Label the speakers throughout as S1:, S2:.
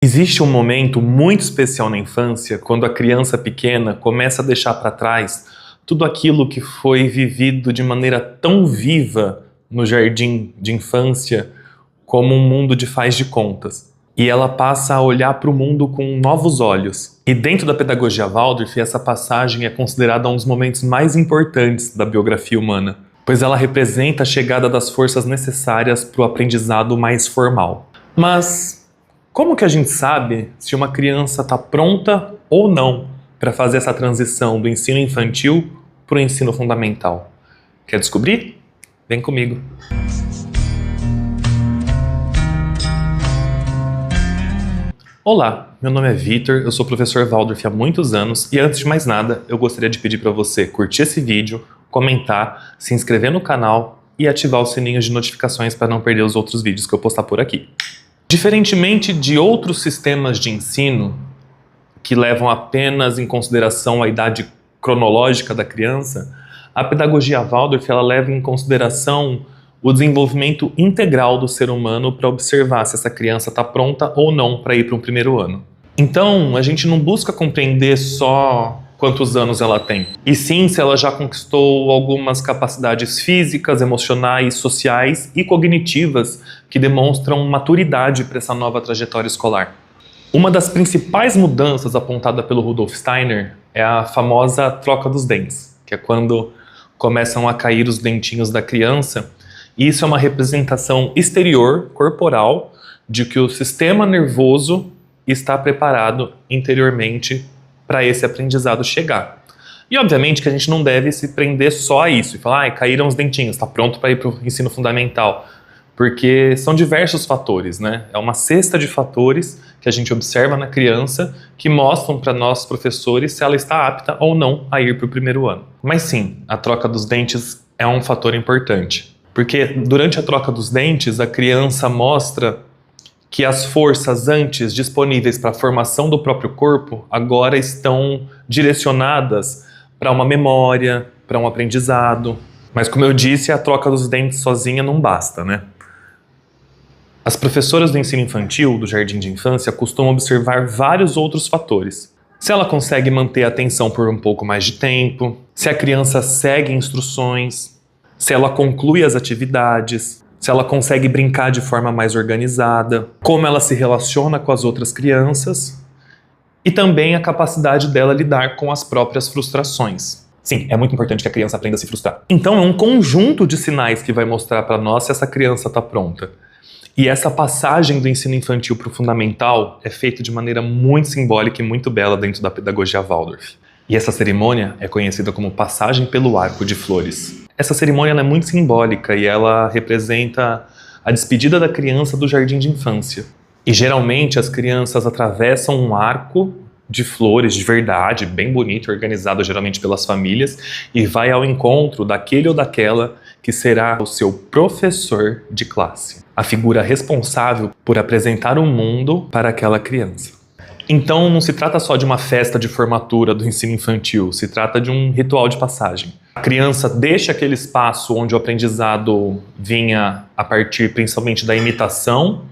S1: Existe um momento muito especial na infância, quando a criança pequena começa a deixar para trás tudo aquilo que foi vivido de maneira tão viva no jardim de infância, como um mundo de faz de contas. E ela passa a olhar para o mundo com novos olhos. E dentro da pedagogia Waldorf, essa passagem é considerada um dos momentos mais importantes da biografia humana, pois ela representa a chegada das forças necessárias para o aprendizado mais formal. Mas como que a gente sabe se uma criança está pronta ou não para fazer essa transição do ensino infantil para o ensino fundamental? Quer descobrir? Vem comigo! Olá, meu nome é Vitor, eu sou professor Waldorf há muitos anos e antes de mais nada, eu gostaria de pedir para você curtir esse vídeo, comentar, se inscrever no canal e ativar o sininho de notificações para não perder os outros vídeos que eu postar por aqui. Diferentemente de outros sistemas de ensino que levam apenas em consideração a idade cronológica da criança, a pedagogia Waldorf ela leva em consideração o desenvolvimento integral do ser humano para observar se essa criança está pronta ou não para ir para um primeiro ano. Então, a gente não busca compreender só quantos anos ela tem, e sim se ela já conquistou algumas capacidades físicas, emocionais, sociais e cognitivas que demonstram maturidade para essa nova trajetória escolar. Uma das principais mudanças apontada pelo Rudolf Steiner é a famosa troca dos dentes, que é quando começam a cair os dentinhos da criança, e isso é uma representação exterior, corporal, de que o sistema nervoso está preparado interiormente para esse aprendizado chegar. E obviamente que a gente não deve se prender só a isso e falar, caíram os dentinhos, está pronto para ir para o ensino fundamental. Porque são diversos fatores, né? É uma cesta de fatores que a gente observa na criança que mostram para nós, professores, se ela está apta ou não a ir para o primeiro ano. Mas sim, a troca dos dentes é um fator importante. Porque durante a troca dos dentes, a criança mostra que as forças antes disponíveis para a formação do próprio corpo agora estão direcionadas para uma memória, para um aprendizado. Mas como eu disse, a troca dos dentes sozinha não basta, né? As professoras do ensino infantil, do jardim de infância, costumam observar vários outros fatores. Se ela consegue manter a atenção por um pouco mais de tempo, se a criança segue instruções, se ela conclui as atividades, se ela consegue brincar de forma mais organizada, como ela se relaciona com as outras crianças e também a capacidade dela lidar com as próprias frustrações. Sim, é muito importante que a criança aprenda a se frustrar. Então é um conjunto de sinais que vai mostrar para nós se essa criança está pronta. E essa passagem do ensino infantil para o fundamental é feita de maneira muito simbólica e muito bela dentro da pedagogia Waldorf. E essa cerimônia é conhecida como passagem pelo arco de flores. Essa cerimônia é muito simbólica e ela representa a despedida da criança do jardim de infância. E geralmente as crianças atravessam um arco de flores de verdade, bem bonito, organizado geralmente pelas famílias, e vai ao encontro daquele ou daquela que será o seu professor de classe, a figura responsável por apresentar o mundo para aquela criança. Então não se trata só de uma festa de formatura do ensino infantil, se trata de um ritual de passagem. A criança deixa aquele espaço onde o aprendizado vinha a partir principalmente da imitação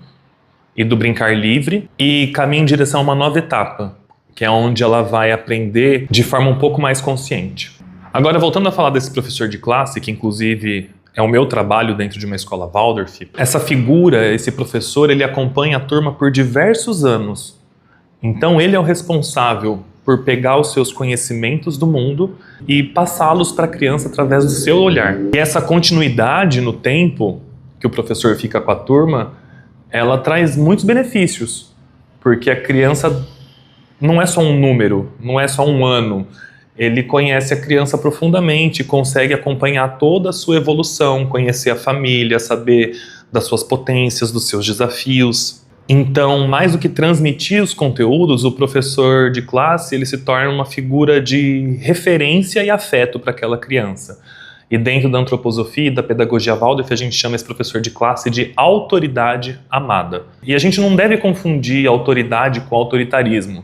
S1: e do brincar livre e caminha em direção a uma nova etapa, que é onde ela vai aprender de forma um pouco mais consciente. Agora, voltando a falar desse professor de classe, que inclusive é o meu trabalho dentro de uma escola Waldorf, essa figura, esse professor, ele acompanha a turma por diversos anos. Então ele é o responsável por pegar os seus conhecimentos do mundo e passá-los para a criança através do seu olhar. E essa continuidade no tempo que o professor fica com a turma, ela traz muitos benefícios, porque a criança não é só um número, não é só um ano. Ele conhece a criança profundamente, consegue acompanhar toda a sua evolução, conhecer a família, saber das suas potências, dos seus desafios. Então, mais do que transmitir os conteúdos, o professor de classe ele se torna uma figura de referência e afeto para aquela criança. E dentro da antroposofia e da pedagogia Waldorf, a gente chama esse professor de classe de autoridade amada. E a gente não deve confundir autoridade com autoritarismo.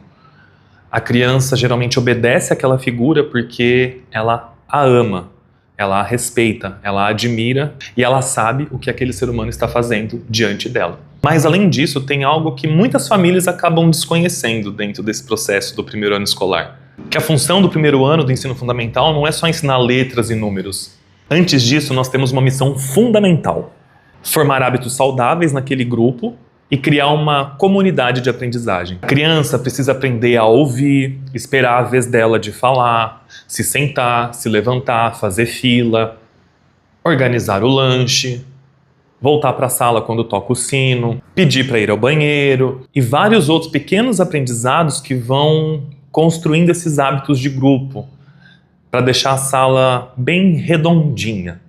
S1: A criança geralmente obedece àquela figura porque ela a ama. ela a respeita, ela a admira e ela sabe o que aquele ser humano está fazendo diante dela. Mas além disso, tem algo que muitas famílias acabam desconhecendo dentro desse processo do primeiro ano escolar. Que a função do primeiro ano do ensino fundamental não é só ensinar letras e números. Antes disso, nós temos uma missão fundamental: formar hábitos saudáveis naquele grupo e criar uma comunidade de aprendizagem. A criança precisa aprender a ouvir, esperar a vez dela de falar, se sentar, se levantar, fazer fila, organizar o lanche, voltar para a sala quando toca o sino, pedir para ir ao banheiro e vários outros pequenos aprendizados que vão construindo esses hábitos de grupo para deixar a sala bem redondinha.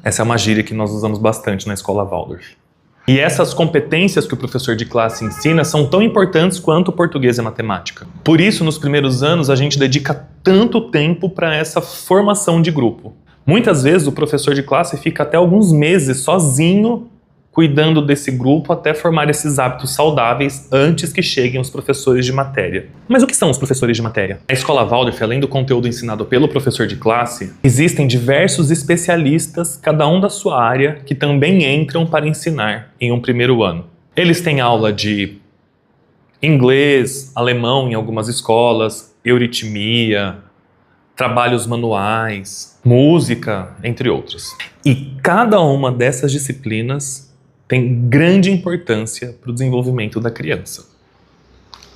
S1: Essa é uma gíria que nós usamos bastante na escola Waldorf. E essas competências que o professor de classe ensina são tão importantes quanto o português e a matemática. Por isso, nos primeiros anos, a gente dedica tanto tempo para essa formação de grupo. Muitas vezes, o professor de classe fica até alguns meses sozinho, cuidando desse grupo até formar esses hábitos saudáveis antes que cheguem os professores de matéria. Mas o que são os professores de matéria? Na escola Waldorf, além do conteúdo ensinado pelo professor de classe, existem diversos especialistas, cada um da sua área, que também entram para ensinar em um primeiro ano. Eles têm aula de inglês, alemão em algumas escolas, euritmia, trabalhos manuais, música, entre outros. E cada uma dessas disciplinas tem grande importância para o desenvolvimento da criança.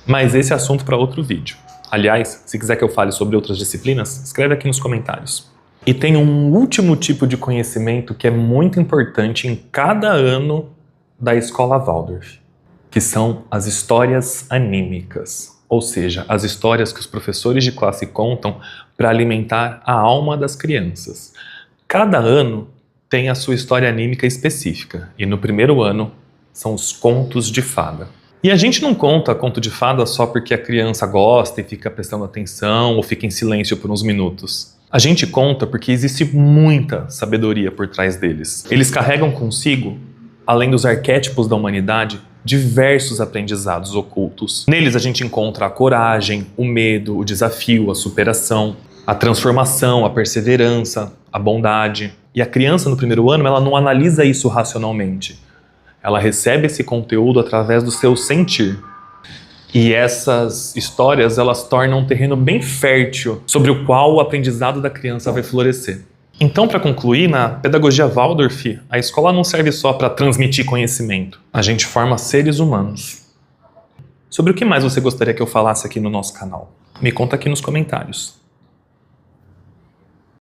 S1: Mas esse é assunto para outro vídeo. Aliás, se quiser que eu fale sobre outras disciplinas, escreve aqui nos comentários. E tem um último tipo de conhecimento que é muito importante em cada ano da escola Waldorf, que são as histórias anímicas, ou seja, as histórias que os professores de classe contam para alimentar a alma das crianças. Cada ano tem a sua história anímica específica, e no primeiro ano são os contos de fada. E a gente não conta conto de fada só porque a criança gosta e fica prestando atenção ou fica em silêncio por uns minutos. A gente conta porque existe muita sabedoria por trás deles. Eles carregam consigo, além dos arquétipos da humanidade, diversos aprendizados ocultos. Neles a gente encontra a coragem, o medo, o desafio, a superação, a transformação, a perseverança, a bondade. E a criança no primeiro ano, ela não analisa isso racionalmente. Ela recebe esse conteúdo através do seu sentir. E essas histórias, elas tornam um terreno bem fértil sobre o qual o aprendizado da criança vai florescer. Então, para concluir, na pedagogia Waldorf, a escola não serve só para transmitir conhecimento. A gente forma seres humanos. Sobre o que mais você gostaria que eu falasse aqui no nosso canal? Me conta aqui nos comentários.